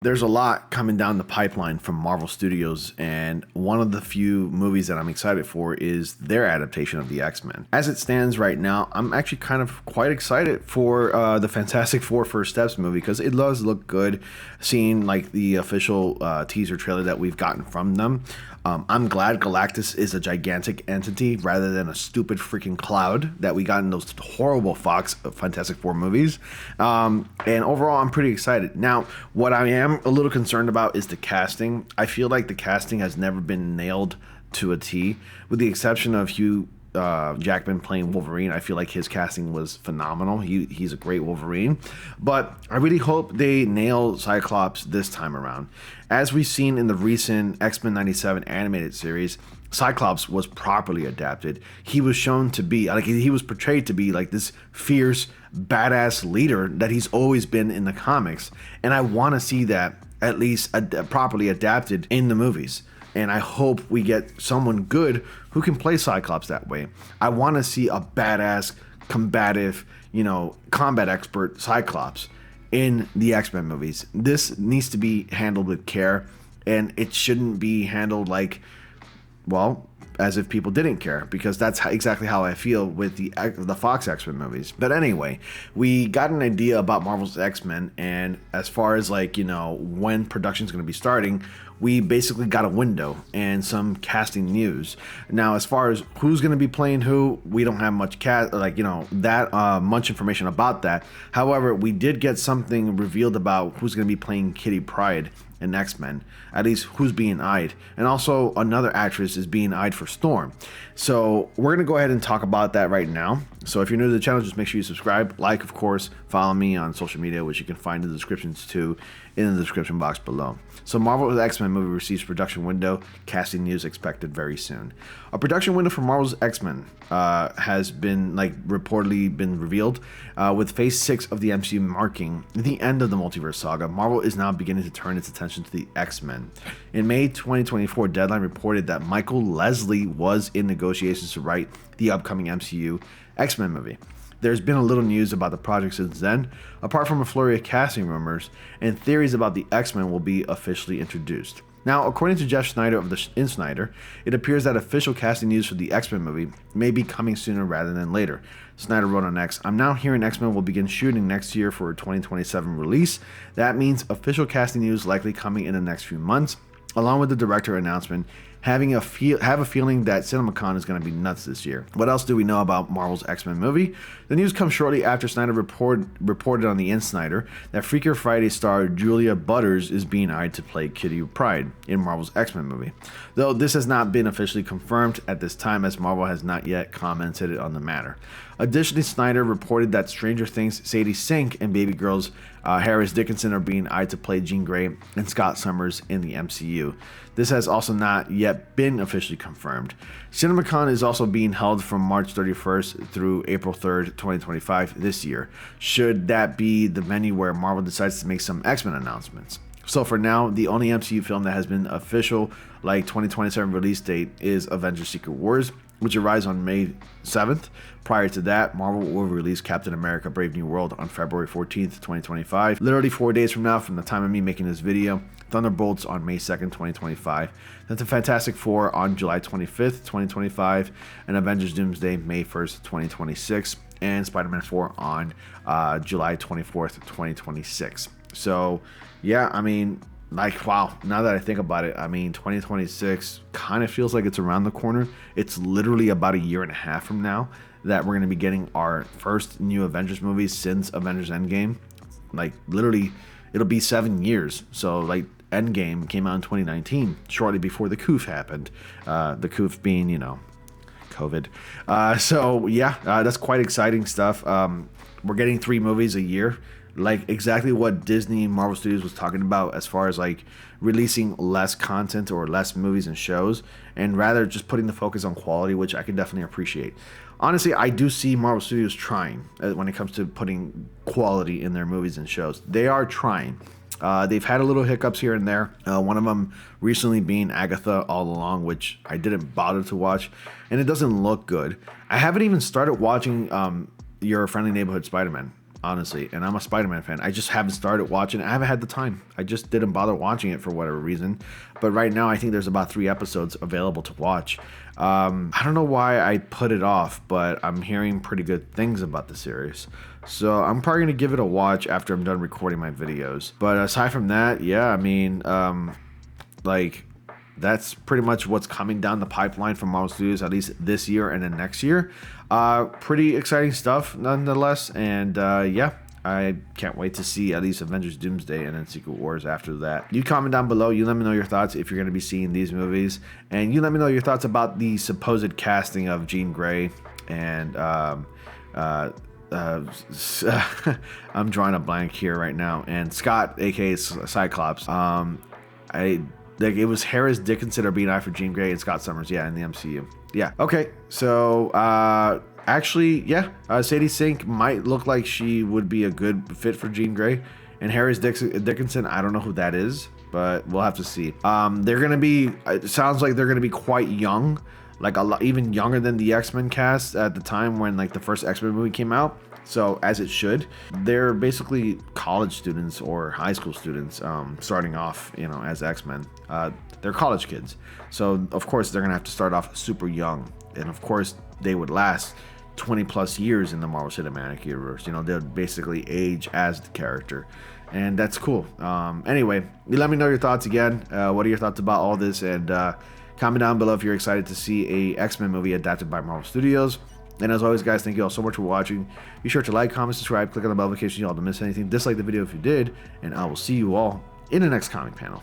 There's a lot coming down the pipeline from Marvel Studios, and one of the few movies that I'm excited for is their adaptation of the X-Men. As it stands right now, I'm actually kind of quite excited for the Fantastic Four First Steps movie because it does look good. Seeing like the official teaser trailer that we've gotten from them, I'm glad Galactus is a gigantic entity rather than a stupid freaking cloud that we got in those horrible Fox Fantastic Four movies. And overall, I'm pretty excited. Now, what I am a little concerned about is the casting. I feel like the casting has never been nailed to a T, with the exception of Hugh Jackman playing Wolverine. I feel like his casting was phenomenal. He's a great Wolverine, but I really hope they nail Cyclops this time around. As we've seen in the recent X-Men 97 animated series, Cyclops was properly adapted. He was shown to be like, he was portrayed to be like this fierce, badass leader that he's always been in the comics, and I want to see that at least properly adapted in the movies. And I hope we get someone good who can play Cyclops that way. I want to see a badass, combative, combat expert Cyclops in the X-Men movies. This needs to be handled with care, and it shouldn't be handled like, well, as if people didn't care, because that's exactly how I feel with the Fox X-Men movies. But anyway, we got an idea about Marvel's X-Men, and as far as when production's going to be starting, we basically got a window and some casting news. Now, as far as who's going to be playing who, we don't have much much information about that. However, we did get something revealed about who's going to be playing Kitty Pryde in X-Men, at least who's being eyed, and also another actress is being eyed for Storm. So we're gonna go ahead and talk about that right now. So if you're new to the channel, just make sure you subscribe, like, of course, follow me on social media, which you can find in the descriptions too, in the description box below. So Marvel's X-Men movie receives production window, casting news expected very soon. A production window for Marvel's X-Men has been reportedly been revealed, with Phase 6 of the MCU marking the end of the multiverse saga. Marvel is now beginning to turn its attention to the X-Men. In May 2024, Deadline reported that Michael Leslie was in negotiations to write the upcoming MCU X-Men movie. There's been a little news about the project since then, apart from a flurry of casting rumors and theories about the X-Men will be officially introduced. Now, according to Jeff Sneider of the Insider, it appears that official casting news for the X-Men movie may be coming sooner rather than later. Snyder wrote on X, "I'm now hearing X-Men will begin shooting next year for a 2027 release. That means official casting news likely coming in the next few months, along with the director announcement. Have a feeling that CinemaCon is going to be nuts this year." What else do we know about Marvel's X-Men movie? The news comes shortly after Snyder reported on the Insider that Freaky Friday star Julia Butters is being eyed to play Kitty Pryde in Marvel's X-Men movie. Though this has not been officially confirmed at this time, as Marvel has not yet commented on the matter. Additionally, Snyder reported that Stranger Things' Sadie Sink and Baby Girl's Harris Dickinson are being eyed to play Jean Grey and Scott Summers in the MCU. This has also not yet been officially confirmed. CinemaCon is also being held from March 31st through April 3rd, 2025 this year. Should that be the venue where Marvel decides to make some X-Men announcements? So for now, the only MCU film that has been official 2027 release date is Avengers Secret Wars, which arrives on May 7th. Prior to that, Marvel will release Captain America Brave New World on February 14th, 2025. Literally 4 days from now, from the time of me making this video, Thunderbolts on May 2nd, 2025. Then the Fantastic Four on July 25th, 2025. And Avengers Doomsday May 1st, 2026. And Spider-Man 4 on July 24th, 2026. So, yeah, I mean, wow, now that I think about it, 2026 kind of feels like it's around the corner. It's literally about a year and a half from now that we're going to be getting our first new Avengers movie since Avengers Endgame. Literally, it'll be 7 years. So, Endgame came out in 2019, shortly before the coup happened. The coup being, COVID. So, yeah, that's quite exciting stuff. We're getting 3 movies a year. Exactly what Disney and Marvel Studios was talking about as far as releasing less content or less movies and shows, and rather just putting the focus on quality, which I can definitely appreciate. Honestly, I do see Marvel Studios trying when it comes to putting quality in their movies and shows. They are trying. They've had a little hiccups here and there. One of them recently being Agatha All Along, which I didn't bother to watch, and it doesn't look good. I haven't even started watching Your Friendly Neighborhood Spider-Man. honestly, and I'm a Spider-Man fan. I just haven't started watching it. I haven't had the time. I just didn't bother watching it for whatever reason. But right now, I think there's about 3 episodes available to watch. I don't know why I put it off, but I'm hearing pretty good things about the series. So I'm probably going to give it a watch after I'm done recording my videos. But aside from that, yeah, I mean, like, that's pretty much what's coming down the pipeline from Marvel Studios, at least this year and then next year. Pretty exciting stuff nonetheless. And yeah, I can't wait to see at least Avengers Doomsday and then Secret Wars after that. You comment down below. You let me know your thoughts if you're going to be seeing these movies. And you let me know your thoughts about the supposed casting of Jean Grey and I'm drawing a blank here right now. And Scott, aka Cyclops. It was Harris Dickinson or being I for Jean Grey and Scott Summers, yeah, in the MCU. Yeah. Okay. So actually, yeah, Sadie Sink might look like she would be a good fit for Jean Grey. And Harris Dickinson, I don't know who that is, but we'll have to see. They're gonna be. It sounds like they're gonna be quite young, like a lot, even younger than the X-Men cast at the time when like the first X-Men movie came out. So as it should, they're basically college students or high school students, starting off, you know, as X-Men. They're college kids, so of course they're gonna have to start off super young, and of course they would last 20 plus years in the Marvel Cinematic Universe. You know, they'll basically age as the character, and that's cool. Anyway, let me know your thoughts again. What are your thoughts about all this? And comment down below if you're excited to see a X-Men movie adapted by Marvel Studios. And as always, guys, thank you all so much for watching. Be sure to like, comment, subscribe, click on the bell notification so you all don't miss anything. Dislike the video if you did, and I will see you all in the next comic panel.